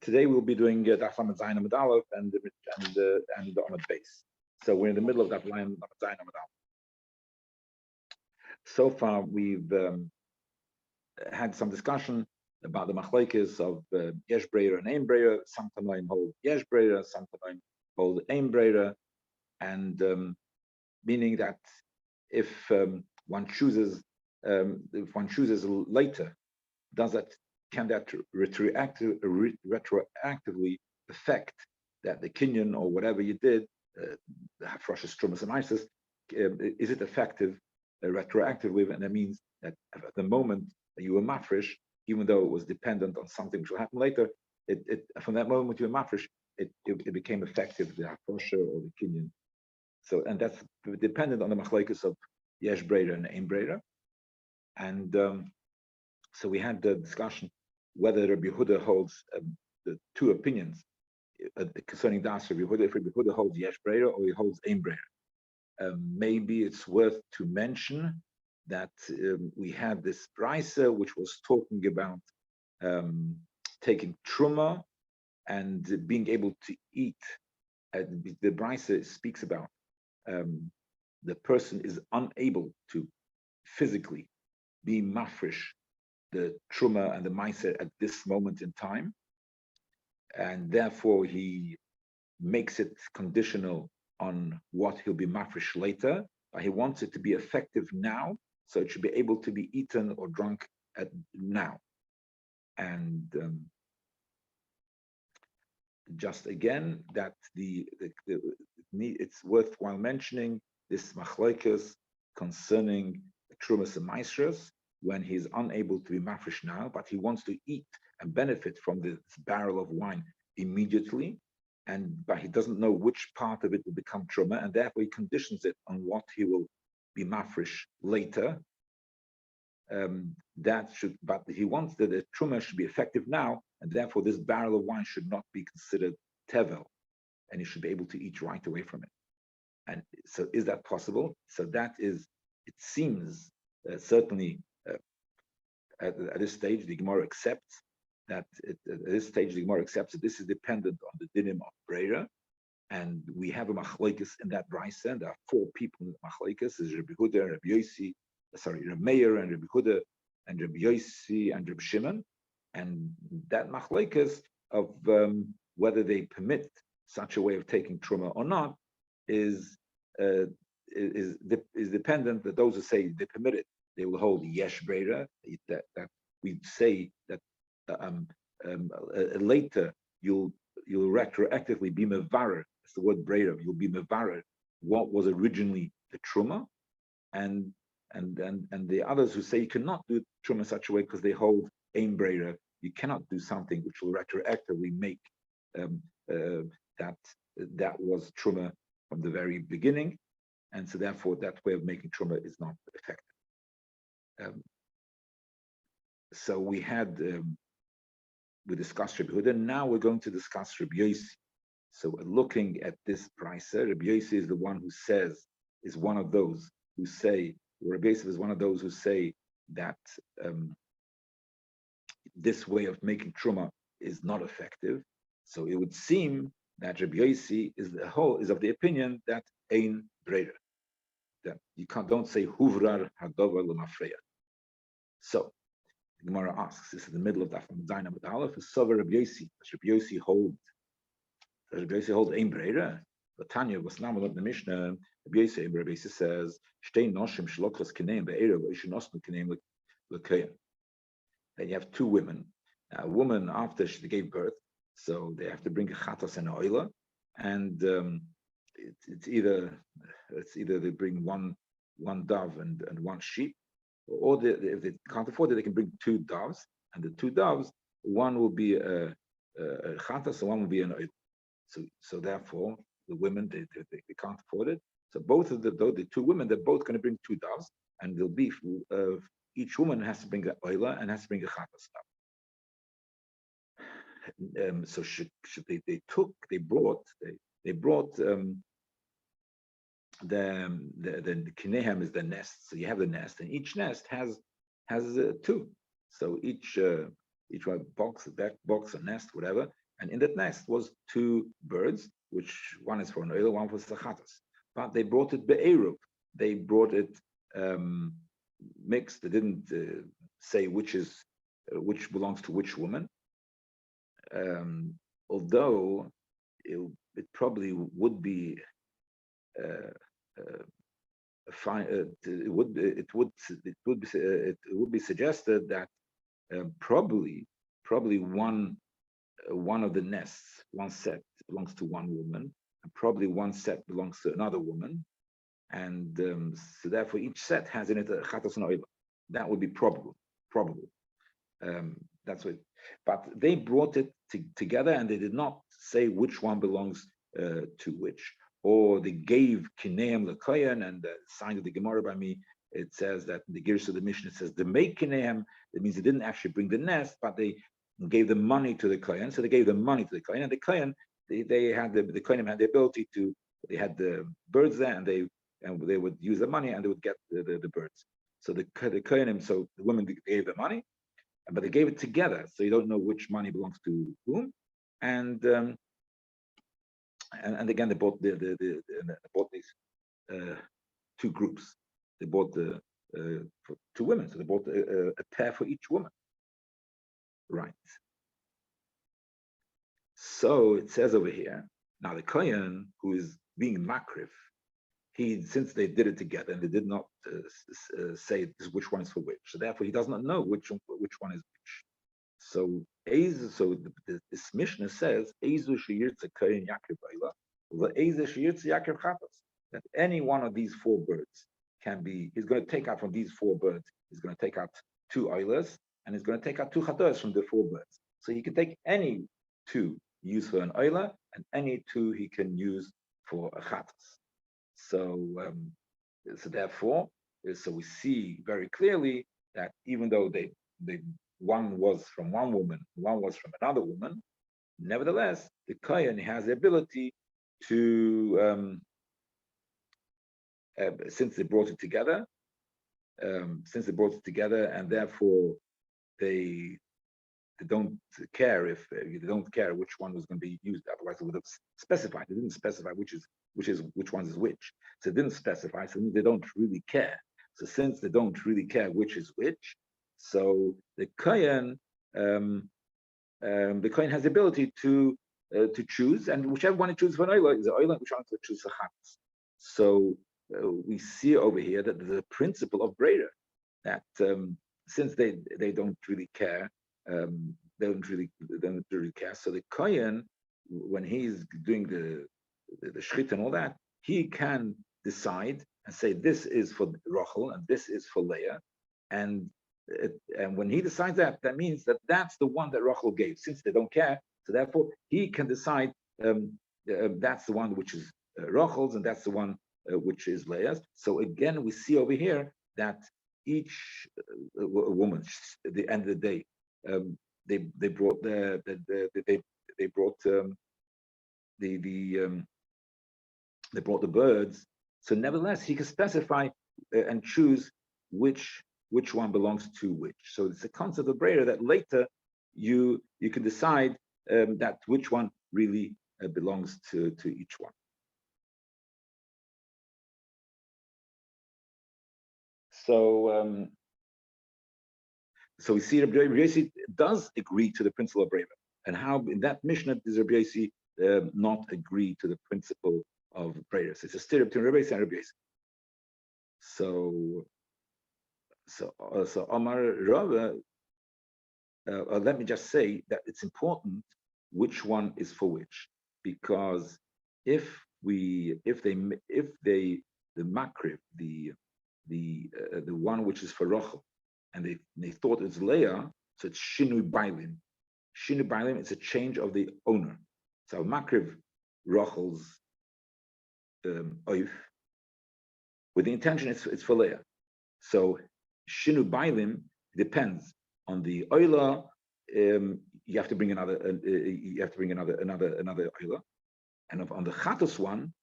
Today we'll be doing Daf Lamed Zayin Amud Aleph and the Amud base. So we're in the middle of Daf Lamed Zayin Amud Aleph. So far we've had some discussion about the machlokes of yesh breira and ein breira. Sometimes hold yesh breira, sometimes hold ein breira, and meaning that if one chooses later, can that retroactively affect that the kinyan or whatever you did, the hafrashas trumas and isis, is it effective retroactively? And that means that at the moment that you were mafresh, even though it was dependent on something which will happen later, from that moment you were mafresh, it became effective, the hafrasha or the kinyan. So, and that's dependent on the machlokes of yesh breira and ein breira. And so we had the discussion whether Rabbi Yehuda holds the two opinions concerning Das Rabbi Yehuda. If Rabbi Yehuda holds yesh breira or he holds ein breira. Maybe it's worth to mention that we had this brisa which was talking about taking truma and being able to eat. The brisa speaks about the person is unable to physically be mafresh the truma and the meiser at this moment in time, and therefore he makes it conditional on what he'll be mafresh later. But he wants it to be effective now, so it should be able to be eaten or drunk at now. And just again, that it's worthwhile mentioning this machlokes concerning trumas and meisers, when he's unable to be mafresh now, but he wants to eat and benefit from this barrel of wine immediately, but he doesn't know which part of it will become truma, and therefore he conditions it on what he will be mafresh later. But he wants that the truma should be effective now, and therefore this barrel of wine should not be considered tevel, and he should be able to eat right away from it. And so, is that possible? So that is, it seems certainly. At this stage, the Gemara accepts that. At this stage, the Gemara accepts that this is dependent on the dinim of breira, and we have a machlokes in that brisa. And there are four people in the machlokes: is Rabbi Yehuda and Rabbi Yossi, Rabbi Meir and Rabbi Yehuda and Rabbi Yossi and Rabbi Shimon, and that machlokes of whether they permit such a way of taking truma or not is dependent. That those who say they permit it, they will hold yesh breira, that we say that later you'll retroactively be mevarer. That's the word breira. You'll be mevarer what was originally the truma, and the others who say you cannot do truma in such a way because they hold ein breira. You cannot do something which will retroactively make that was truma from the very beginning, and so therefore that way of making truma is not effective. So we discussed Rabbi Yehuda. Now we're going to discuss Rabbi Yossi. So looking at this brisa, Rabbi Yossi is the one who says, is one of those who say, Rabbi Yossi is one of those who say that this way of making truma is not effective. So it would seem that Rabbi Yossi is of the opinion that ein breira, that you don't say huvrar hadover l'mafreya. So the Gemara asks, this is the middle of Daf Zayin Amud Aleph, is Sover Rabbi Yossi. Does Rabbi Yossi hold ein breira? But Tanya was now in the Mishnah. Rabbi Yossi says, "Shtei noshim shlokras kineim be'erev v'ishu nosnu kineim l'kayim." Then you have two women. A woman after she gave birth, so they have to bring a chatas and a oila, and it's either they bring one dove and one sheep, or if they can't afford it, they can bring two doves, and the two doves, one will be a chatas and one will be an oil. So therefore, the women they can't afford it. So both of the two women, they're both going to bring two doves, and they'll be each woman has to bring an oila and has to bring a chatas dove. So they brought the kinehem is the nest. So you have the nest, and each nest has two. So each box, that box, a nest, whatever, and in that nest was two birds, which one is for an oil, one for sachatas. But they brought it be'eruv. They brought it mixed. They didn't say which belongs to which woman. Although it probably would be fine. It would be suggested that probably one of the nests, one set belongs to one woman, and probably one set belongs to another woman, and so therefore each set has in it a chatas and oila. That would be probable. That's what. But they brought it together, and they did not say which one belongs to which. Or they gave kineim lekoyan, and the sign of the Gemara by me, it says that in the Girs of the Mishnah, it says the make kineim. That means they didn't actually bring the nest, but they gave the money to the kohen. So they gave the money to the kohen, and the kohen they had the kohenim had the ability to. They had the birds there, and they would use the money, and they would get the birds. So the kohenim, so the women gave the money, but they gave it together, so you don't know which money belongs to whom, and again they bought they bought these two groups. They bought for two women, so they bought a pair for each woman. Right. So it says over here, now the kohen who is being makriv, since they did it together and they did not say which one is for which, so therefore he does not know which one is which. So this Mishnah says that any one of these four birds can be. He's going to take out from these four birds. He's going to take out two oilers, and he's going to take out two chatos from the four birds. So he can take any two use for an oiler, and any two he can use for a chatos. So therefore, so we see very clearly that even though one was from one woman, one was from another woman, nevertheless, the kohen has the ability to, since they brought it together, and therefore they don't care which one was going to be used. Otherwise, it would have specified. They didn't specify which one is which. So it didn't specify. So they don't really care. So since they don't really care which is which, so the kohen has the ability to choose, and whichever one he chooses for an oila is an oila, which one to choose for chatas. So we see over here that there's a principle of brera, that since they don't really care. They don't really care. So the kohen, when he's doing the shchit and all that, he can decide and say this is for Rachel and this is for Leah, and when he decides that means that that's the one that Rachel gave. Since they don't care, so therefore he can decide that's the one which is Rachel's, and that's the one which is Leah's. So again, we see over here that each woman, at the end of the day, they brought the birds. So nevertheless, he can specify and choose which one belongs to which. So it's a concept of brera that later you can decide that which one really belongs to each one. So we see Rabbi Yossi does agree to the principle of brera, and how in that Mishnah does Rabbi Yossi not agree to the principle of brera? So it's a stir between Rabbi Yossi and Rabbi Yossi. So Omar Rava, let me just say that it's important which one is for which, because if the makriv, the one which is for Rachel, and they thought it's Leah, so it's shinui bailim. Shinui bailim is a change of the owner. So makriv Rachel's oif, with the intention it's for Leah. So shinu bailim depends on the oila. You have to bring another. Another oila, and on the chatos one,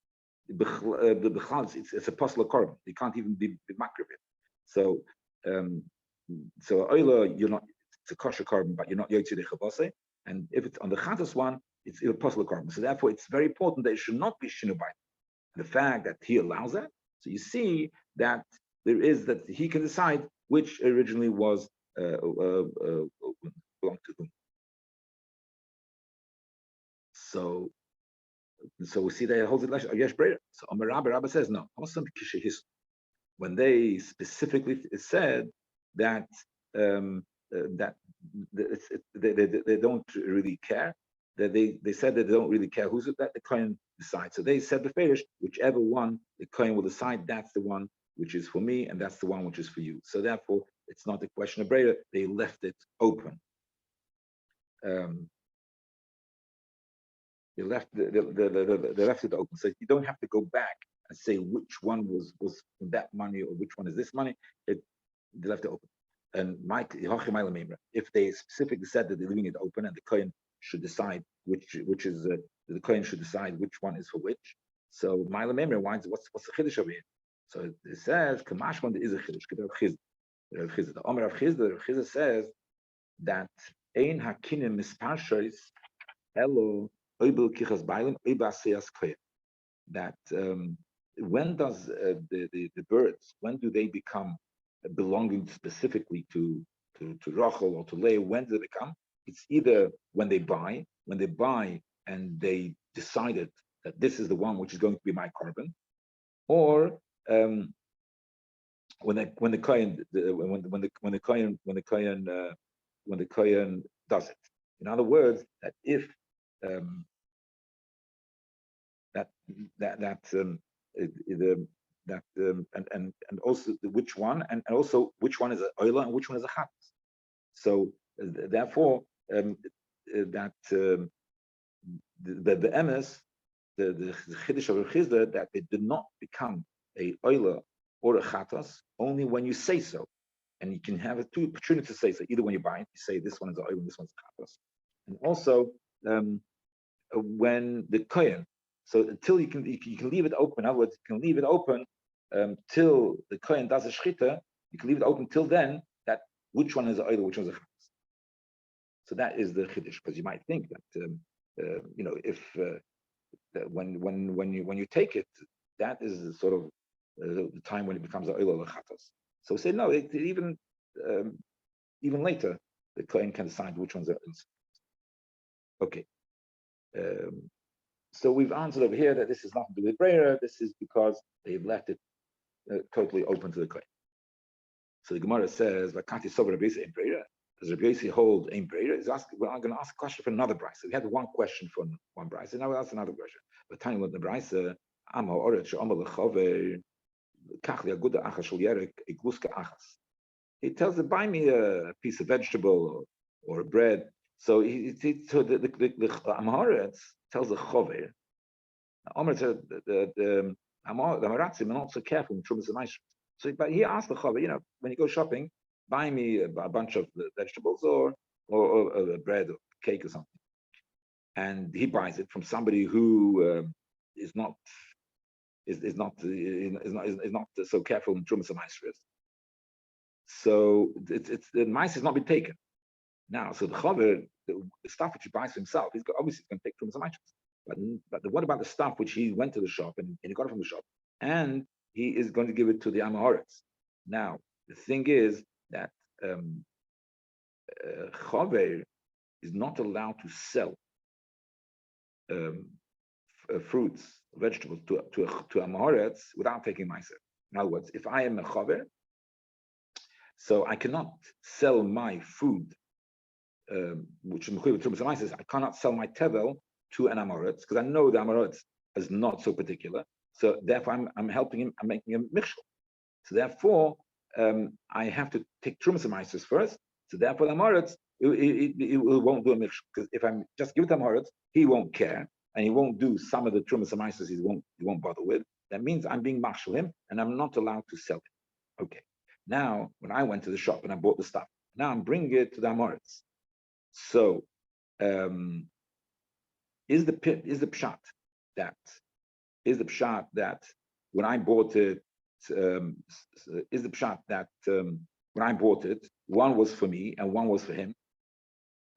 the bechal it's a possible korban. You can't even be makriv it. So oila, you're not. It's a kosher korban, but you're not yotzei dechavase. And if it's on the chatas one, it's impossible carbon. So therefore, it's very important that it should not be shinubai. The fact that he allows that, so you see that there is that he can decide which originally was belonged to whom. So we see that it holds it like Yesh Breda. So Rabbi says no. When they specifically said that that they don't really care, that they said that they don't really care who's it, that the Kohen decides. So they said the Ferish, whichever one the Kohen will decide, that's the one which is for me, and that's the one which is for you. So therefore, it's not a question of Breda. They left it open. They left it open. So you don't have to go back and say which one was that money or which one is this money. They left it open. And if they specifically said that they're leaving it open and the Kohen should decide which is the Kohen should decide which one is for which. So Maila Memra wants what's the chiddush over here? So it says Kamashman is a chiddush. The Omer of Chizda says that ein hakinim misparshois elo oibel kichas bailim oibaseyas kohen. That when does the birds, when do they become belonging specifically to Rachel or to Leah? When do they become? It's either when they buy and they decided that this is the one which is going to be my carbon, or when the Kohen does it. In other words, that if and also which one and also which one is a oila and which one is a chat. So therefore that the emes the chiddush of Chizda that they did not become a oila or a chatas only when you say so, and you can have two opportunities to say so. Either when you buy it, you say this one is a oila, this one's a chatas, and also when the kohen. So until you can leave it open. In other words, you can leave it open till the kohen does a shchita. You can leave it open till then. That which one is a oila, which one is a chatas. So that is the chiddush, because you might think that if when you take it, that is sort of the time when it becomes a oila or chatas. So say no, even later the kohen can decide which ones are oils. Okay. So we've answered over here that this is nothing to do with Breira. This is because they've left it totally open to the kohen. So the Gemara says, "Vakati sover Rabbi in Breira." Does Rabbi hold in Breira? Well, I'm going to ask a question for another brisa. So we had one question for one brisa. Now we'll ask another question. But telling what the brisa, Amo Oret She'Omer Lechover Kachli Aguda Achas Shel Yerek Igluska Achas. He tells her, buy me a piece of vegetable or bread. So the Amoritz tells the Chover. Omer said the Amaratzim are not so careful in Trumas and Maishras. So, but he asked the Chover, when you go shopping, buy me a bunch of vegetables or bread or cake or something. And he buys it from somebody who is not so careful in Trumas and Maishras. So the mice has not been taken. Now, so the Chover, the stuff which he buys for himself, obviously going to take Trumas and Maishras. But what about the stuff which he went to the shop and he got it from the shop, and he is going to give it to the Amoritz? Now, the thing is that Chover is not allowed to sell fruits, vegetables to Amoritz without taking Meiser. In other words, if I am a Chover, so I cannot sell my food, which is I cannot sell my tevel to an Amoritz, because I know the Amoritz is not so particular. So therefore, I'm helping him. I'm making him michshel. So therefore, I have to take Trumas and Maasros first. So therefore, the Amoritz it won't do a michshel, because if I'm just give it to Amoritz, he won't care, and he won't do some of the Trumas and Maasros. He won't bother with. That means I'm being machshel him, and I'm not allowed to sell it. Okay. Now, when I went to the shop and I bought the stuff, now I'm bringing it to the Amoritz. So, is the pshat that when I bought it, is the pshat that when I bought it, one was for me and one was for him?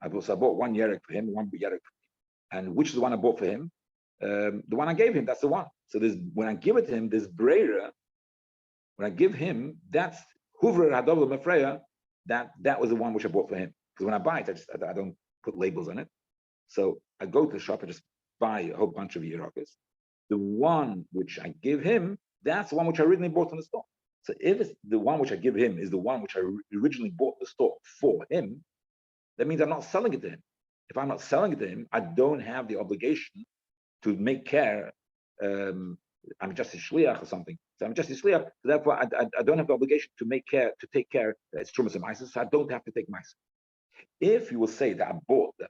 I bought one yerek for him, one yerek for me. And which is the one I bought for him? The one I gave him, that's the one. So when I give it to him, this breira, when I give him, that's Huvra Hadol Mefreya, that was the one which I bought for him. Because when I buy it, I don't put labels on it. So I go to the shop, I just buy a whole bunch of Yerokas. The one which I give him, that's the one which I originally bought from the store. So if it's the one which I give him is the one which I originally bought the store for him, that means I'm not selling it to him. If I'm not selling it to him, I don't have the obligation to make care. I'm just a shliach or something. So I'm just a shliach. So therefore, I don't have the obligation to take care. It's trumas and meiser, so I don't have to take meiser. If you will say that I bought them,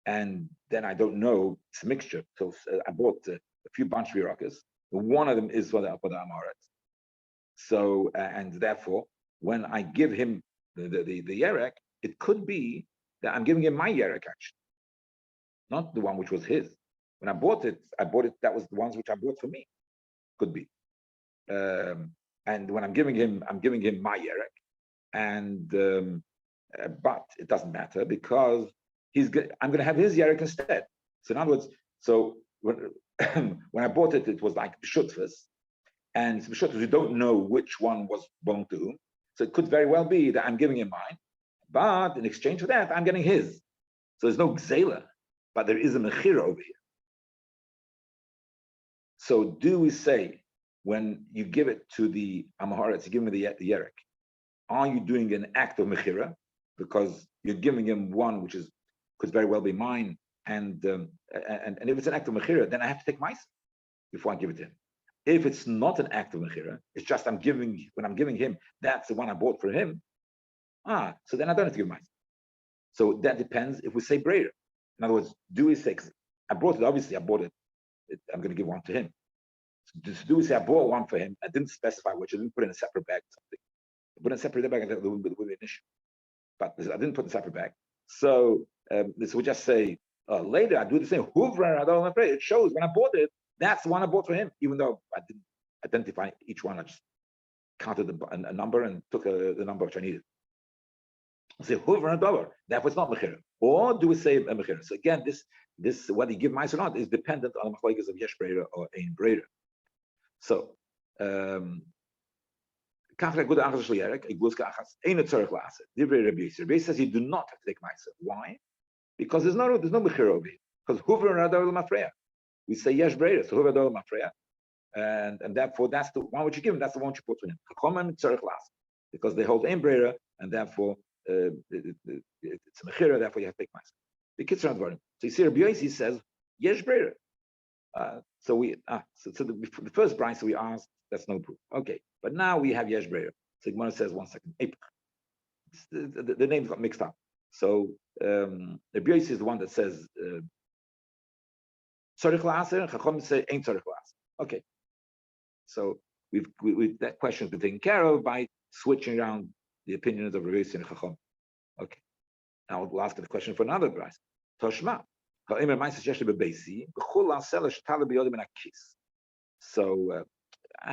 and then I don't know, it's a mixture. So I bought a few bunch of yirakas. One of them is for the amaret. So and therefore, when I give him the yerek, it could be that I'm giving him my yerek actually, not the one which was his. When I bought it. That was the ones which I bought for me. Could be. And when I'm giving him my yerek, and but it doesn't matter because I'm going to have his yerek instead. So in other words, when I bought it, it was like b'shutfus, and b'shutfus we don't know which one was belonged to whom. So it could very well be that I'm giving him mine, but in exchange for that, I'm getting his. So there's no gzela, but there is a mechira over here. So do we say when you give it to the Amaharetz, you give him the yerek, are you doing an act of mechira because you're giving him one which could very well be mine, and if it's an act of mechira, then I have to take myself before I give it to him. If it's not an act of mechira, it's just when I'm giving him, that's the one I bought for him. So then I don't have to give myself. So that depends if we say breira. In other words, do we say, I bought it, obviously I bought it, I'm going to give one to him. So do we say I bought one for him? I didn't specify which. I didn't put in a separate bag or something. I put in a separate bag, and that would be an issue. But I didn't put in a separate bag. So this would just say later I do the same. It shows when I bought it, that's the one I bought for him. Even though I didn't identify each one, I just counted a number and took the number which I needed. Say huvra and dollar. Therefore, it's not mechira. Or do we say a mechira? So again, this whether you give mice or not is dependent on the machlokes of yesh breira or ein breira. So, Rabbi says you do not have to take ma'aser. Why? Because there's no mechira over here. Because huvra radar mafreya. We say yesh breira, so huvra radar mafreya, and therefore that's the one which you give him. That's the one you put to him. Because they hold ein breira, and therefore it's a mechira. Therefore you have to take ma'aser. The kids are not worrying. So you see, Rabbi says yesh breira. So the first brayso we asked, that's no proof. Okay, but now we have yesh breira. So Gemara says 1 second. The names got mixed up. So the Rabbi is the one that says tzarich la'aser, and Chacham say ain't tzarich la'aser. Okay, so that question has been taken care of by switching around the opinions of Rabbi and Chacham. Okay, now we'll ask the question for another brayso. Toshma. So I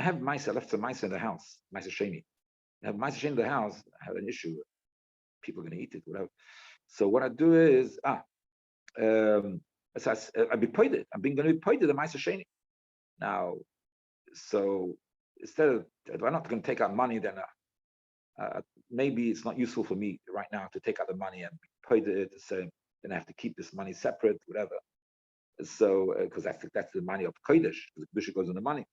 have Maisa left some Maisa in the house, Maisa Sheni. I have Maisa Sheni in the house, I have an issue. People are going to eat it, whatever. So what I do is, I'll be pointed. I'm going to be pointed the Maisa Sheni. Now, so instead of, if I'm not going to take out money, then maybe it's not useful for me right now to take out the money and pay it to say, then I have to keep this money separate, whatever. So, because that's the money of Kodesh, because Kedusha goes on the money.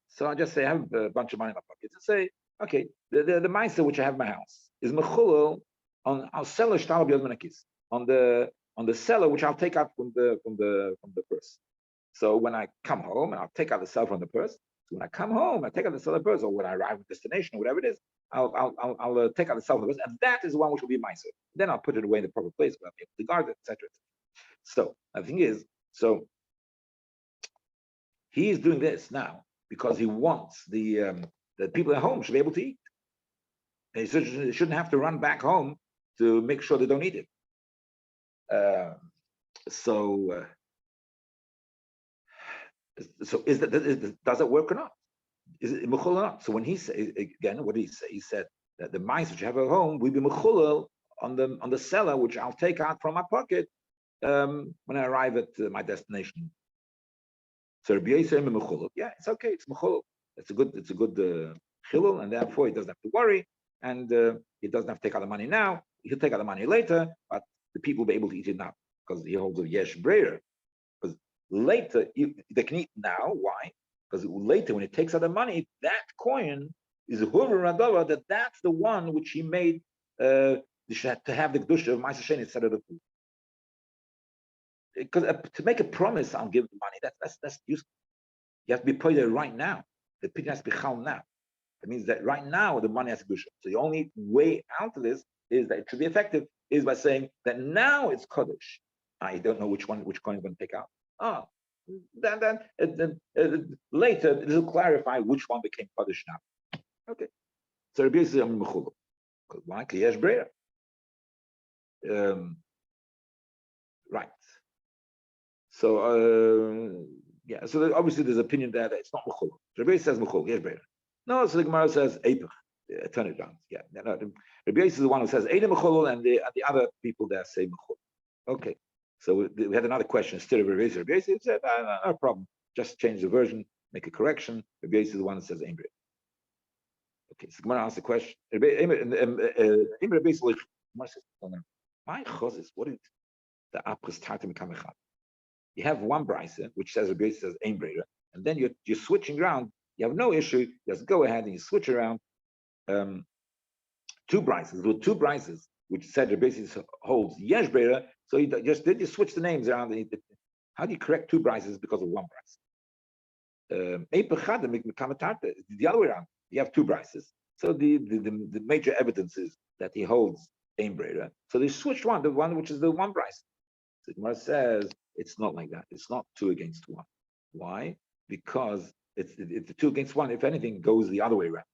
So I just say, I have a bunch of money in my pocket. And say, okay, the Maisa which I have in my house is Mechulel on I'll sell a Shtal B'Yod Menakis on the seller which I'll take out from the purse. So when I come home and I'll take out the seller from the purse. So when I come home, I take out the seller purse, or when I arrive at destination, or whatever it is, I'll take out the seller from the purse, and that is the one which will be Maisa. Then I'll put it away in the proper place where I'll be able to guard it, etc. So the thing is, so he is doing this now because he wants the people at home should be able to eat. They shouldn't have to run back home to make sure they don't eat it. So does it work or not? Is it mechulel or not? So when he said again, what did he say? He said that the mice which you have at home will be mechulel on the seller, which I'll take out from my pocket when I arrive at my destination. So Rabbi Yosef mechulel. Yeah, it's okay. It's mechulel. It's a good chilul, and therefore he doesn't have to worry, and he doesn't have to take out the money now. He'll take out the money later, but the people will be able to eat it now because he holds a yesh breyer. Because later they can eat now. Why? Because later when he takes out the money, that coin is a hurra radova. That's the one which he made to have the kedusha of Ma'aser Sheni instead of the food. Because to make a promise, I'll give the money. That's useful. You have to be paid there right now. The pidyon has to be chal now. That means that right now the money has kedusha. So the only way out of this is that it should be effective is by saying that now it's kodesh. I don't know which coin I'm going to take out. Then later this will clarify which one became kodesh now. Okay. So Rabbi Yosef mechulel. Why? Yesh breyer. Right. So yeah. So obviously there's opinion there that it's not mechulel. Rabbi Yosef says mechulel. Yesh breyer. No. So the Gemara says eipach. Turn it around. Yeah. No, Rabbi Yosef is the one who says eina mechulel, and the other people there say mechulel. Okay. So we had another question. Still, Rabbi Yosef said, no problem. Just change the version, make a correction. Rabbi Yosef is the one that says Emre. Okay, so Gemara asks the question. My chozis, what is the apres tartim kamechad? You have one brisa which says Rabbi Yosef says Emre, and then you're switching around. You have no issue. Just go ahead and you switch around. Two brises, which said Rabbi Yosef holds yesh breira. So you switch the names around. How do you correct two brises because of one brise? The other way around. You have two brises. So the major evidence is that he holds ein breira. So they switched one, the one which is the one brise. So Gemara says it's not like that. It's not 2 against 1. Why? Because it's the 2 against 1. If anything, goes the other way around.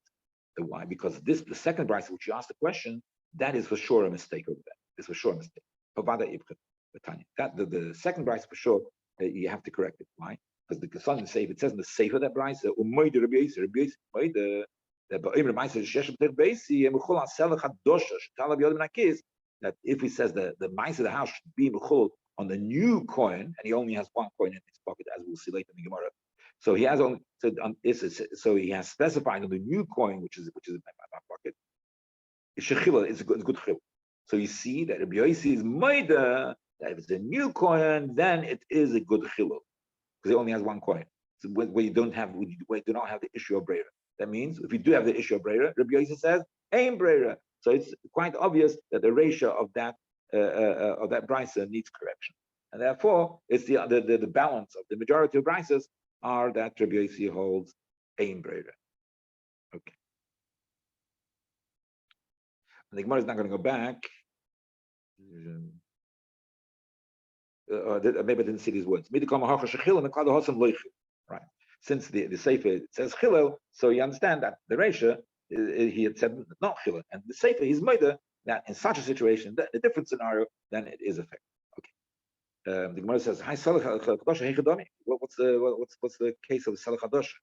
Why? Because the second brise, which you asked the question, that is for sure a mistake over there. It's for sure a mistake. That the second brise for sure you have to correct it. Why? Because the Gesan Sefer, it says in the Sefer that brise, that if he says the mice of the house should be mechul on the new coin, and he only has one coin in his pocket, as we'll see later in the Gemara. So he has only so he has specified on the new coin, which is in my pocket. It's a good chil. So you see that Rabbi Yosef is maida that if it's a new coin, then it is a good chilul because he only has one coin. So where you do not have the issue of breira. That means if you do have the issue of breira, Rabbi Yosef says ain breira. So it's quite obvious that the ratio of that brisa needs correction, and therefore it's the balance of the majority of brisas are that Rabbi Yosef holds ain breira. Okay. And the Gemara is not going to go back. Maybe I didn't see these words. Right. Since the Sefer says chilel, so you understand that the ratio he had said not chilel, and the Sefer he's made that in such a situation, a different scenario, then it is effective. Okay. The Gemara says, "Hi, what's the case of Salach Hadosh?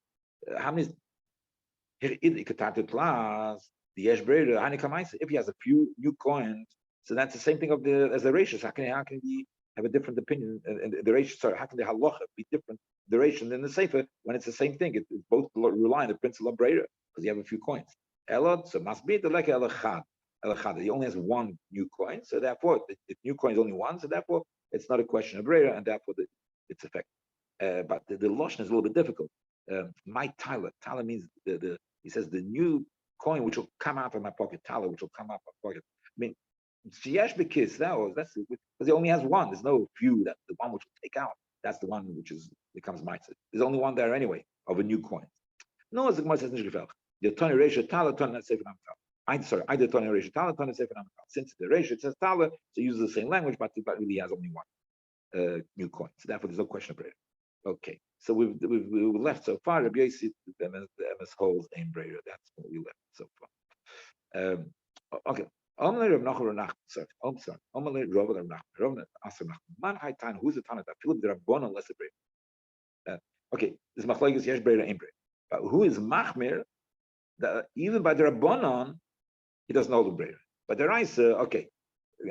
How many? If he has a few new coins, so that's the same thing as the ratios. How can he have a different opinion? And the ratio, sorry, how can the halacha be different duration than the sefer when it's the same thing? It's both rely on the principle of breira because you have a few coins. Elot, so must be the like elachad. Elachad. He only has one new coin, so therefore the new coin is only one, so therefore it's not a question of breira, and therefore it's effective. But the lashon is a little bit difficult. My Tyler means he says the new coin which will come out of my pocket, Tyler, which will come out of my pocket. I mean, Sheyesh Bekis, that's because he only has one. There's no few that the one which will take out. That's the one which becomes mitzvah. There's only one there anyway of a new coin. No, as the Gemara says, the Tony ratio Tyler, Tony not safe I did Tony ratio Tyler, Tony safe. Since the ratio it says Tyler, so it uses the same language, but really has only one new coin. So therefore, there's no question of it. Okay, so we've left so far. Rabbi Yosef, the MS holds ain breira. That's what we left so far. Okay. Sorry. Who's the Tana that Philip the Rabbanon less a breira? Okay, this machlokes yesh breira ain breira. But who is machmir? That even by the Rabbanon, he doesn't hold the breira. But the Raisa, okay,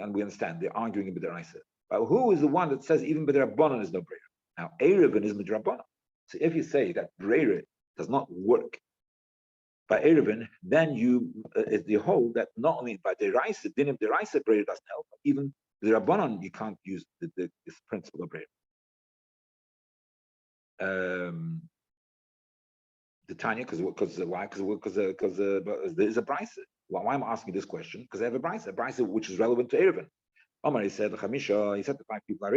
and we understand they're arguing in B'deraisa. But who is the one that says even B'derabbanan is no Breira? Now, Eruvin is B'derabbanan. So if you say that Breira does not work by Eruvin, then you hold that not only by Deraisa, Dinim Deraisa Breira doesn't help, but even B'derabbanan you can't use this principle of Breira. The Tanya, because why? Because there is a brisa. Why am I asking this question? Because I have a brisa which is relevant to Eruvin. Omar, he said, Chamisha, he said to 5 people,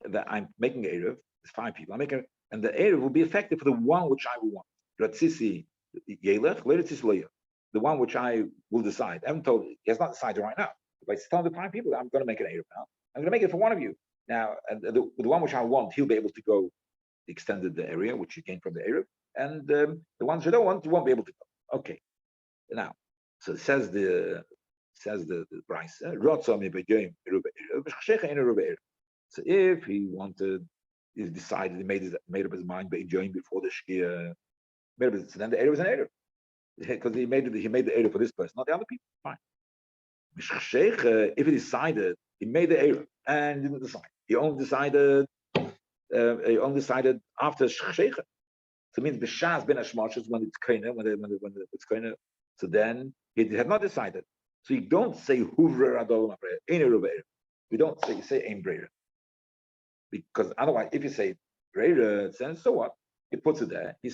that I'm making an Eruv, there's 5 people, I'm making, and the Eruv will be effective for the one which I will want. Ratzisi Yelech, Leritsis Leah. The one which I will decide. I haven't told, he has not decided right now. If I tell the 5 people, I'm going to make an Eruv now. I'm going to make it for one of you. Now, and the one which I want, he'll be able to go extended the area which you gain from the Eruv, and the ones you don't want, you won't be able to go. Okay. Now, so it says the Bryce. So if he wanted, he decided, he made up his mind, but he joined before the Shkia, so then the Eruv is an Eruv. Because he made the Eruv for this person, not the other people. Fine. If he decided, he made the Eruv and didn't decide. He only decided after Sheikh. So it means b'shas ben hashmashas when it's kaina, when it's kaina. So then he had not decided. So you don't say huvra adol ma'breira, ein eruv eruv. You don't say, you say ein breira, because otherwise, if you say breira, then so what? He puts it there. He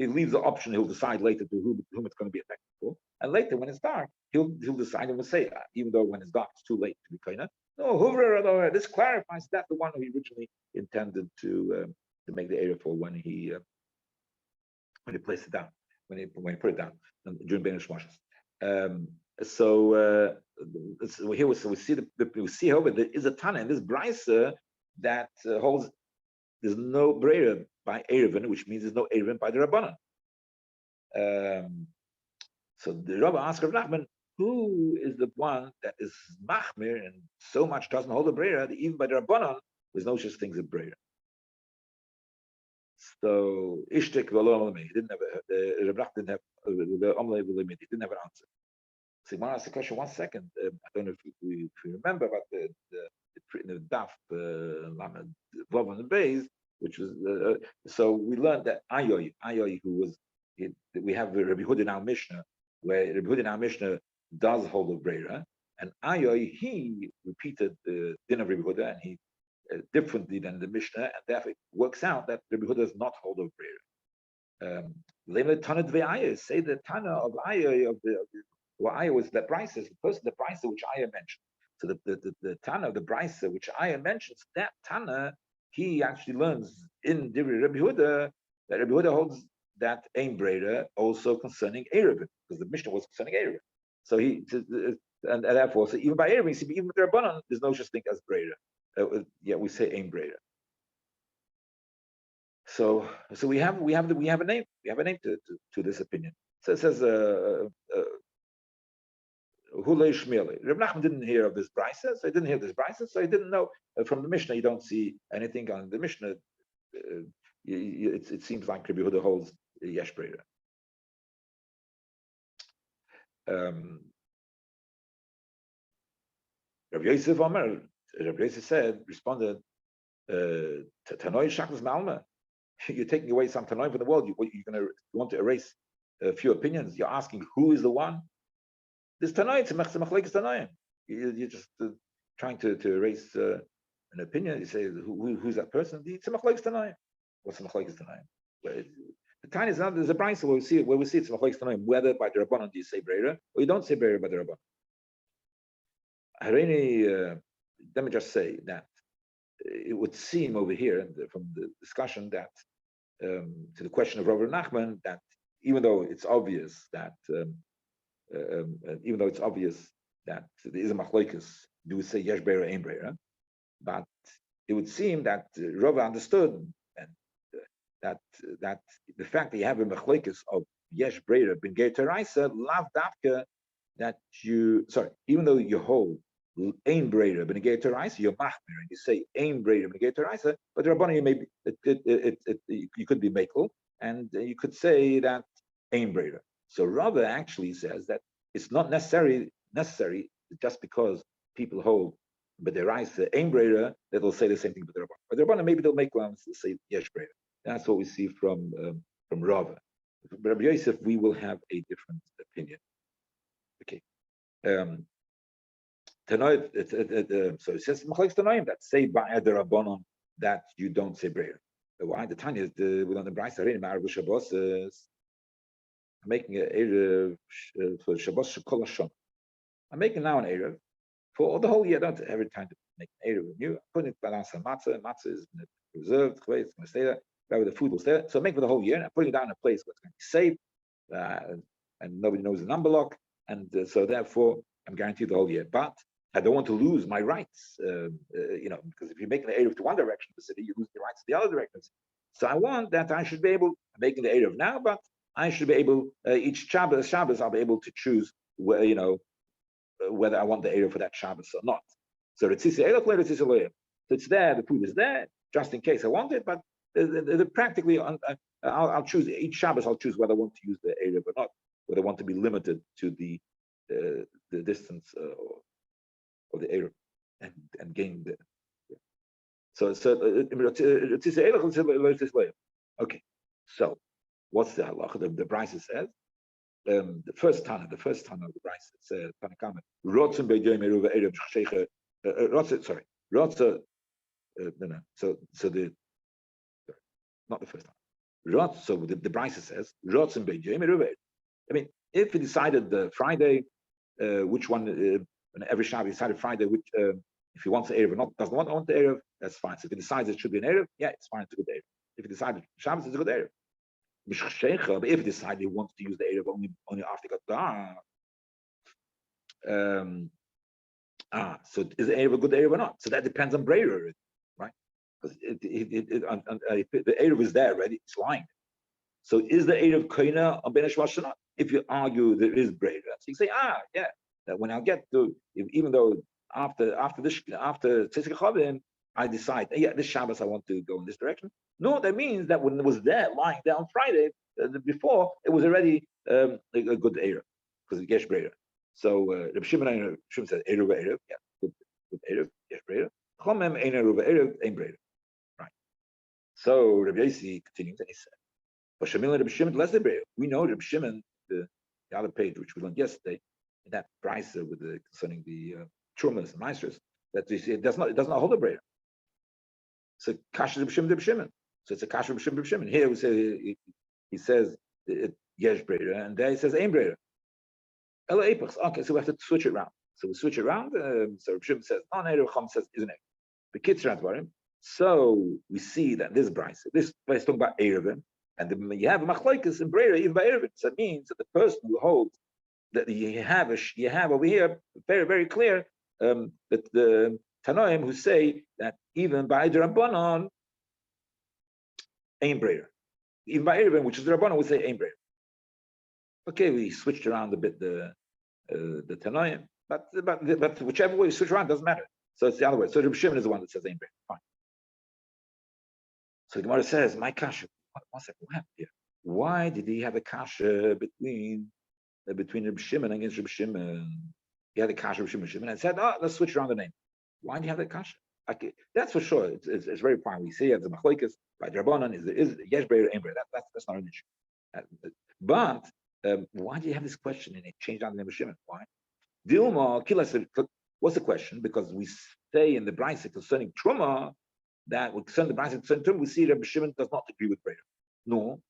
leaves the option. He'll decide later to whom it's going to be effective for, and later when it's dark, he'll decide and will say, even though when it's dark, it's too late to be kaina. No, huvra adol. This clarifies that the one who he originally intended to make the eruv for when he placed it down, when he put it down during Ben Shmoshes. So here we see however there is a Tana in this brisa that holds there's no breira by Eruvin, which means there's no Eruvin by the Rabbanan. So the Rabbi asked Rav Nachman, who is the one that is machmir and so much doesn't hold a breira that even by the Rabbanan there's no such thing as a breira. So Ishtik he didn't have Rabbi didn't have he didn't have an answer. So I want to ask the question 1 second. I don't know if you remember, but the Daf Lamed Vav on the base, which was so we learned that Ayoy, who was we have Rabbi Huda in our Mishnah, where Rabbi Huda in our Mishnah does hold of Breira, and Ayoy he repeated the din of Rabbi Huda, and he differently than the Mishnah, and therefore it works out that Rabbi Huda does not hold of Breira. Say the Tana of Ayoy of the Aya was the Brisa, the person, the Brisa which Aya mentioned. So the Tana of the Brisa which Aya mentions, that Tana, he actually learns in Divri Rabbi Huda that Rabbi Huda holds that Ein Breira also concerning Eruvin, because the Mishnah was concerning Eruvin. So and therefore, so even by Eruvin, see, even with the Rabbanan, there's no such thing as Breira. We say Ein Breira. So we have a name. We have a name to this opinion. So it says Hulei Shmiele. Reb Nachman didn't hear of this brisa, so he didn't hear this brisa, so he didn't know. From the Mishnah, you don't see anything on the Mishnah. It seems like Rabbi Huda holds Yesh Breira. Rabbi Yosef Omer, Rabbi Yosef responded, Tanoi Shaklas Malma. You're taking away some Tanoi from the world. You want to erase a few opinions. You're asking who is the one? This Tanoi, it's a machlekes Tanoi. You're just trying to erase an opinion. You say who's that person? It's a machlekes Tanoi. What's a machlekes Tanoi? The time is not. There's a brisa where we see it's a machlekes Tanoi. Whether by the Rabbanan do you say Breira or you don't say Breira by the Rabbanan. Let me just say that it would seem over here from the discussion that to the question of Rabbi Nachman, that even though it's obvious that there is a machlokes, do we say yesh breira, ein breira? But it would seem that Rabbi understood that the fact that you have a machlokes of yesh breira ben ger teraisa lav dafka, that even though you hold ein breira ben ger teraisa, you're machmir, and you say ein breira ben ger teraisa, but the Rabbanan you could be mekel, and you could say that ein breira. So Rabbi actually says that it's not necessary necessary just because people hold but they rise the aim brera that will say the same thing but the Rabbanan maybe they'll make ones to say yesh brera. That's what we see from Rava. Rabbi Yosef, we will have a different opinion. Okay. Tonight, so it says that say by the Rabbanon that you don't say brera. Why? The Tanya is we don't embrace the I'm making an Erev for Shabbos Shekol Hashon. I'm making now an Erev for the whole year. I don't every time to make an Erev new. I'm putting it balance on matzah. Matzah is preserved. It's going to stay there. The food will stay there. So I make for the whole year. And I'm putting it down in a place where it's going to be safe, and nobody knows the number lock. And so therefore, I'm guaranteed the whole year. But I don't want to lose my rights, because if you make an Erev to one direction of the city, you lose the rights to the other direction. So I want that I should be able, I'm making the Erev now, but I should be able, each Shabbos, I'll be able to choose where, whether I want the Erev for that Shabbos or not. So it's there, the food is there, just in case I want it, but practically, I'll choose, each Shabbos I'll choose whether I want to use the Erev or not, whether I want to be limited to the distance of the Erev and gain the. Okay, so what's the halacha? The Brisa says, the first Tana of the Brisa says, Tanakama, Rotzen beidem eruva erev sheikha, Rotze, no. So the, not the first time. So the Brisa says, Rotzen beidem eruva. I mean, if he decided the Friday, which one, every Shabbat decided Friday, which if he wants the Erev or not, doesn't want the Erev, that's fine. So if he decides it should be an Erev, yeah, it's fine, it's a good Erev. If he decided Shabbos, it's a good Erev. But if he decided he wants to use the Erev only after he got down, so is the Erev a good Erev or not? So that depends on Breira, right? Because the Erev is there already, it's lying. So is the Erev Koina on Ben Hashvash or not? If you argue there is Breira, so you say, yeah, that when I get to, even though after Tzisik Chavim, I decide, this Shabbos I want to go in this direction. No, that means that when it was there, lying there on Friday, before, it was already a good Erev, because it's Yesh Breira. So Rabbi Shimon says, Erev, yeah, good Erev, Yesh Breira. Chomem ein Erev, ein Breira. Right. So Rabbi Yossi continues and he said, but Shemil and Rabbi Shimon, less than Breira. We know Rabbi Shimon, the other page, which we learned yesterday, in that price with concerning the Trumas and Meisters, that it does not hold a Breira. It's a kasha Rabbi Shimon. So it's a kasha Rabbi Shimon. Here we say he says yesh breira, and there he says aim breira. Okay, so we have to switch it around. So we switch it around. So Rabbi Shimon says non erev, Chum says isn't it? The kids are So we see that this place talking about Eruvin, and you have a machlokes in breira even by Eruvin. So that means that the person who holds that you have over here very very clear that the Tanoim who say that even by the Rabbanon, aim breira. Even by Eruvin, which is the Rabbanon, we say aim breira. Okay, we switched around a bit the Tanoim, but whichever way we switch around doesn't matter. So it's the other way. So Rabbi Shimon is the one that says aim breira. Fine. So the Gemara says, my kasha. One second, what happened here? Why did he have a kasha between Rabbi Shimon and against Rabbi Shimon? He had a kasha Rabbi Shimon and said, let's switch around the name. Why do you have that kasha? Okay, that's for sure. It's very fine. We see as a machlokes by Rabbanan is yesh breira aim breira. That's not an issue. But why do you have this question and it changed out the name of Shimon? Why? Dilma Kilas. What's the question? Because we say in the Brisa concerning Truma that concerning the Brisa concerning Truma, we see Rabbi Shimon does not agree with breira. No.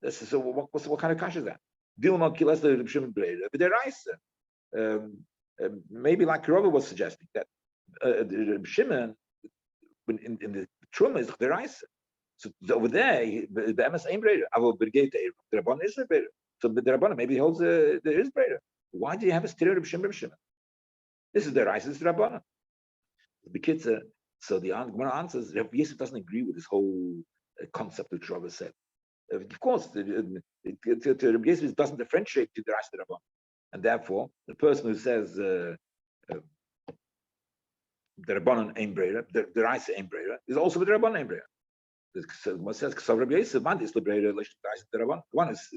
So what kind of kasha is that? Dilma Kilas Rabbi Shimon breira. But the Raisa, maybe like Rabbi was suggesting that Rabbi Shimon in the Truma is the Raisa. So over there, the MS ain't breira. I will brigade the Rabbanan is breira. So the Rabbanan maybe he holds there is breira. Why do you have a stereo Rabbi Shimon? This is the Raisa, this is the Rabbanan. The kids. So the Gemara answers, Rabbi Yosef doesn't agree with this whole concept which Rabbi said. Of course, Rabbi Yosef doesn't differentiate to the Raisa the Rabbanan, and therefore the person who says the Rabbanan ain't breira, the Raisa ain't breira, is also with the Rabbanan ain't breira. What says Rabbi Yosef, one is the breira, the Rabbanan. One is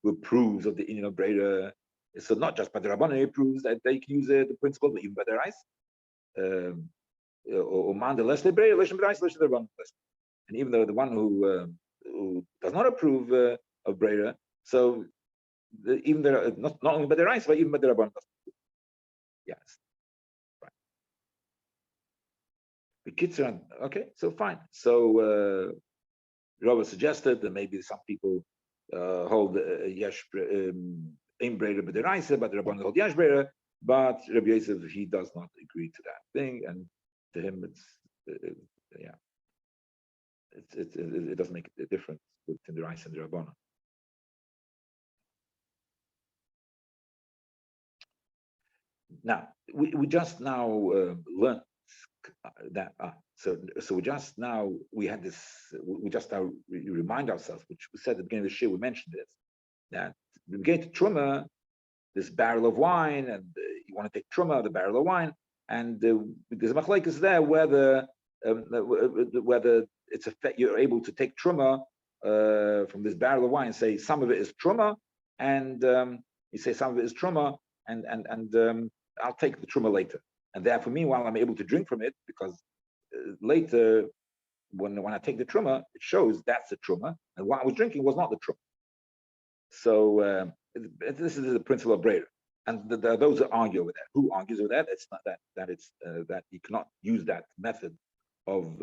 who proves of the Indian of breira So not just by the Rabbanan, it proves that they can use the principle, but even by the rice. Or man the less breira, less the rice, less the Rabbanan. And even though the one who does not approve of breira, so even the, not only by the rice, but even by the Rabbanan. Yes. Right. Okay, so fine. So Rabbi suggested that maybe some people hold yesh in breira by the rice, but the Rabbanan hold yesh breira. But Rabbi Yosef, he does not agree to that thing, and to him, it's yeah, it doesn't make a difference between the rice and the Rabbanan. Now we just now learned that so we just now remind ourselves, which we said at the beginning of the show, we mentioned this, that we get to truma, this barrel of wine, and you want to take truma, the barrel of wine, and there's a machlekes there whether it's you're able to take truma from this barrel of wine, say some of it is truma, and you say some of it is truma, and I'll take the truma later. And therefore, meanwhile, I'm able to drink from it because later, when I take the truma, it shows that's the truma, and what I was drinking was not the truma. So this is the principle of breira, and those that argue with that. Who argues with that? It's not that it's that you cannot use that method of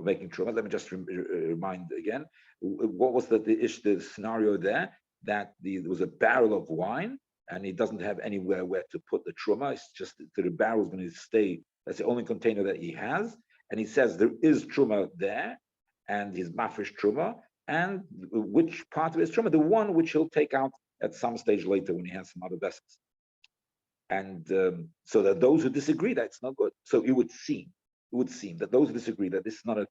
making truma. Let me just remind again. What was the scenario there? That there was a barrel of wine, and he doesn't have anywhere where to put the truma. It's just the barrel is going to stay. That's the only container that he has. And he says there is truma there, and he's mafresh truma. And which part of his truma? The one which he'll take out at some stage later when he has some other vessels. And so that those who disagree that it's not good. So it would seem that those who disagree that this is not an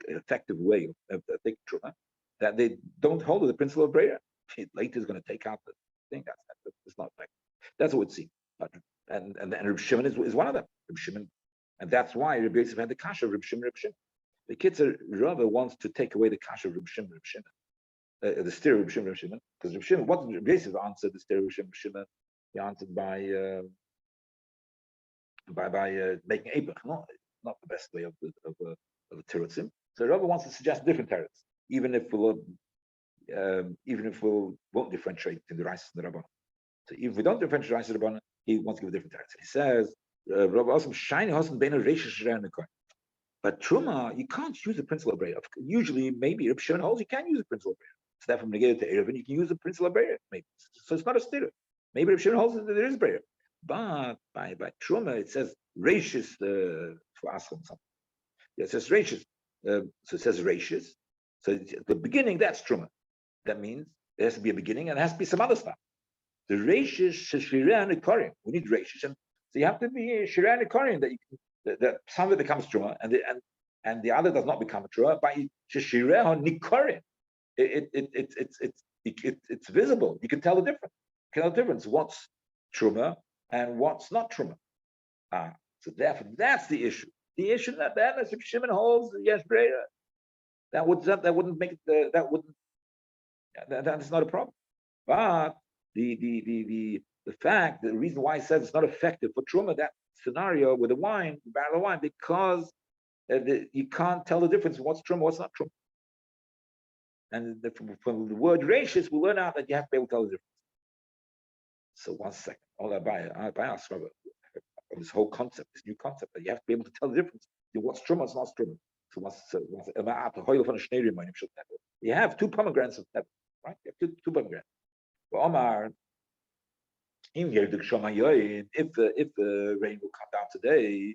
effective way of taking truma, that they don't hold to the principle of breira. Later is going to take out the thing. That's not effective. That's what it would seem. And Reb Shimon is one of them. Reb Shimon, and that's why Rabbi Yosef had the kasha of Reb Shimon. The Kitzur Rabbi wants to take away the kasha of Reb Shimon, the steer of Reb Shimon, because Reb Shimon, what Rabbi Yosef answered the steer of Reb Shimon, he answered by making eibach. Not the best way of the terutzim. So Rabbi wants to suggest different teretz, even if we won't differentiate between the rice and the Rabbanan. So if we don't differentiate rice and the Rabbanan, he wants to give a different teretz. He says, Rabbi Osam shiny hosen bein a reishes shreyanikon. But truma, you can't use the principle of breira. Usually, maybe Reb Shimon holds you can use the principle of breira. So therefore, negated to Eruvin, you can use the principle of breira. Maybe so. It's not a stira. Maybe Reb Shimon holds that there is breira. But by truma, it says reishis to ask him something. Yeah, it says reishis. So it says reishis. So the beginning, that's truma. That means there has to be a beginning, and there has to be some other stuff. The reishis shirei and korim. We need reishis, and so you have to be shirei and korim that you can. That some of it becomes truma, and the other does not become a truma. By sheshireho nikorin, it's visible. You can tell the difference. You can tell the difference. What's truma and what's not truma. So therefore, that's the issue. The issue that if Shimon holds yes breira, that wouldn't make it. That's not a problem. But the fact, the reason why it says it's not effective for truma, that scenario with the wine, the barrel of wine, because you can't tell the difference what's truma, what's not truma. And from the word rachis, we learn out that you have to be able to tell the difference. So 1 second, all that by us, this whole concept, this new concept, that you have to be able to tell the difference. What's truma, what's not truma. So you have 2 pomegranates of heaven, right? You have two pomegranates. Well, Omar, if the rain will come down today,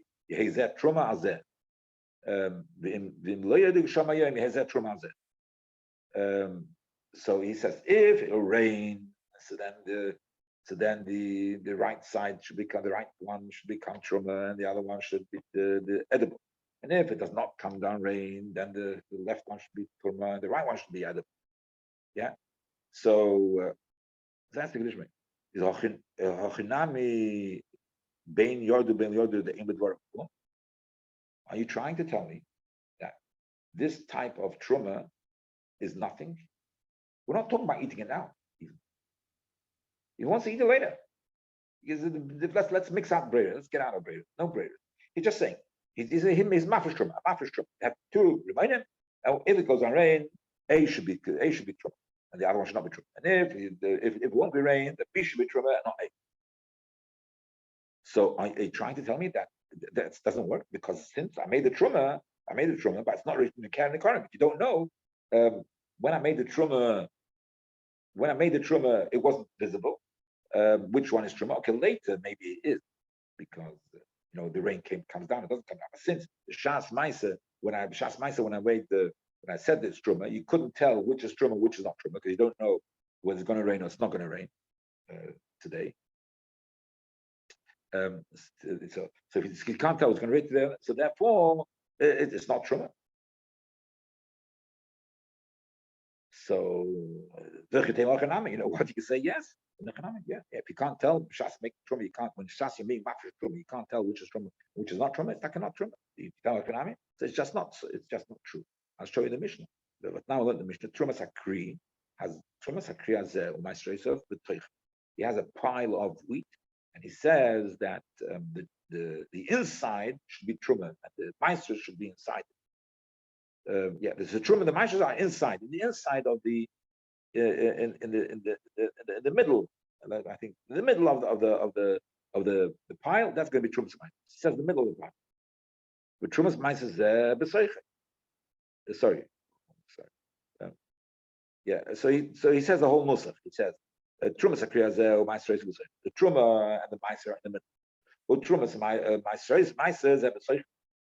so he says if it will rain, so then the right side should become, the right one should become truma, and the other one should be the edible. And if it does not come down rain, then the left one should be truma, and the right one should be edible. Yeah. So that's the English. Are you trying to tell me that this type of truma is nothing? We're not talking about eating it out. Even. He wants to eat it later. Let's mix out bread. Let's get out of bread. No bread. He's just saying. He's mafish truma. Have two remaining. And if it goes on rain, A should be truma, and the other one should not be truma. And if it won't be rain, the B should be truma and not A. So are you trying to tell me that doesn't work? Because since I made the truma, but it's not written in the Karen economy. You don't know when I made the truma. When I made the truma, it wasn't visible. Which one is truma? Okay, later maybe it is, because the rain comes down. It doesn't come down. But since the shas ma'aser, when I said it's truma, you couldn't tell which is truma, which is not truma, because you don't know whether it's going to rain or it's not going to rain today. So if you can't tell it's going to rain today, so therefore it's not truma. So what you can say? Yes. Yeah. If you can't tell shas make truma, you can't. When shas you make mafish truma, you can't tell which is truma, which is not truma. It's not truma. You tell economic, so it's just not true. I'll show you the Mishnah. But now I learned the Mishnah. Truma sakri has he has a pile of wheat, and he says that the inside should be truma, and the meister should be inside. There's a truma. The meisters are inside, in the inside of the in the middle. I think in the middle of the pile, that's going to be trumas meiser. He says the middle of the pile. But trumas meiser is beseiche. Sorry. So he says the whole musaf. He says truma sakriya zeh meiser is beseiche. The truma and the meiser are in the middle. Well, trumas meiser is beseiche,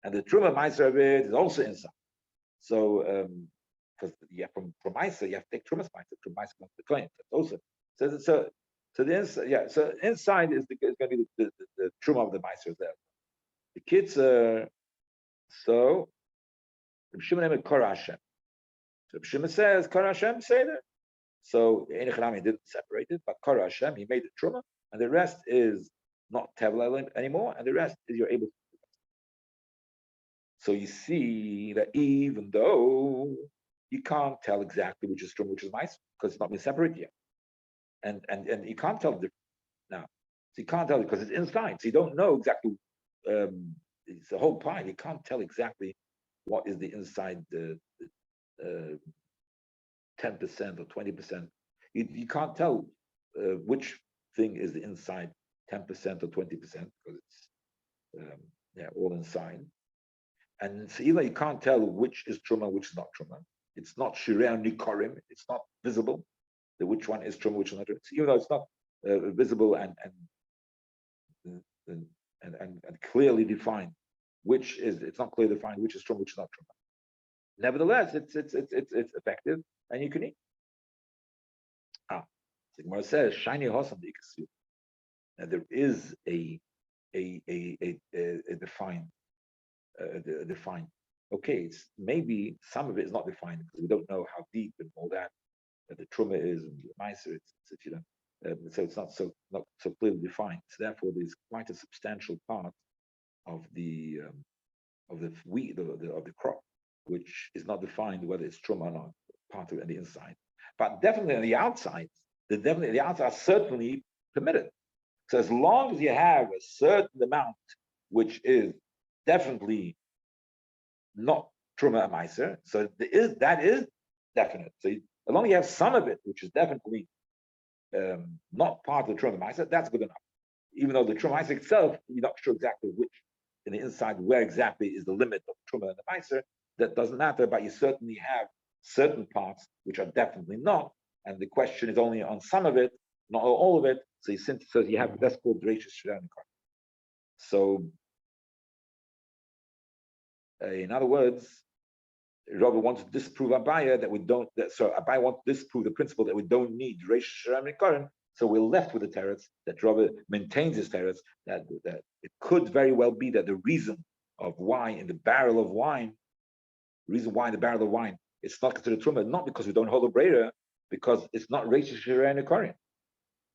and the truma meiser of it is also inside. So, because from Meiser, you have to take Trumas Meiser. From Meiser comes the claim. Also, so the inside, so inside is going to be the Truma of the Meiser there. The kids, so the Shimon named Kor Hashem. So Shimon says Kor Hashem Seder. So Einachanami didn't separate it, but Kor Hashem, he made the Truma, and the rest is not Tevla anymore, and the rest is you're able to. So you see that even though you can't tell exactly which is truma, which is mice, because it's not been separated yet, and you can't tell the difference now. So you can't tell it because it's inside. So you don't know exactly. It's the whole pie. You can't tell exactly what is the inside, the 10% or 20%. You can't tell which thing is the inside 10% or 20% because it's all inside. And so either you can't tell which is truma, which is not truma. It's not shirei nikorim. It's not visible. Which one is truma, which is not truma. So even though it's not visible and clearly defined, it's not clearly defined which is truma, which is not truma. Nevertheless, it's effective, and you can eat. Sigmar says shiny hosam dikasu. Now there is a defined. Defined. Okay, it's maybe some of it is not defined because we don't know how deep and all that the truma is and the meiser. So it's not so clearly defined. So therefore, there's quite a substantial part of the wheat of the crop which is not defined whether it's truma or not. Part of it on the inside, but definitely on the outside, the outside are certainly permitted. So as long as you have a certain amount which is definitely not truma and meiser, so that is definite. So as long as you have some of it, which is definitely not part of the truma and meiser, that's good enough. Even though the truma meiser itself, you're not sure exactly which in the inside, where exactly is the limit of truma and the meiser. That doesn't matter, but you certainly have certain parts which are definitely not, and the question is only on some of it, not all of it. So you have that's called Reishis Shiranikar. So. In other words, Rabbi wants to disprove Abaya that we don't. Abaya wants to disprove the principle that we don't need Reish Sharam Nikarim. So we're left with the teretz that Rabbi maintains his teretz that it could very well be that the reason of why in the barrel of wine, it's not considered truma, not because we don't hold a brera, because it's not Reish Sharam Nikarim.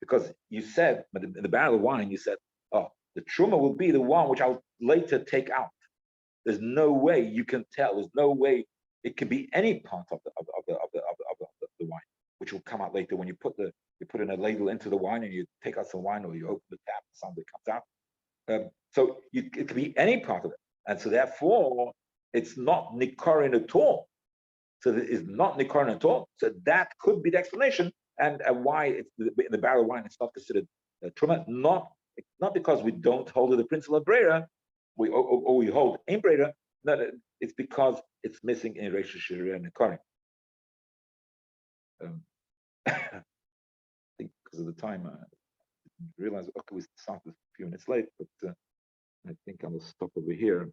Because you said in the barrel of wine, you said, oh, the truma will be the one which I'll later take out. There's no way you can tell. There's no way it can be any part of the wine, which will come out later when you put the you put in a ladle into the wine and you take out some wine, or you open the tap and something comes out. So it could be any part of it. And so therefore, it's not Nikorin at all. So it is not Nikorin at all. So that could be the explanation, and why it's in the barrel wine it's not considered Truma, not because we don't hold the principle of Brera, or we hold in Brera. No, it's because it's missing in Reish Shira and Nikorin. I think because of the time, I didn't realize, okay, we started a few minutes late, but I think I will stop over here.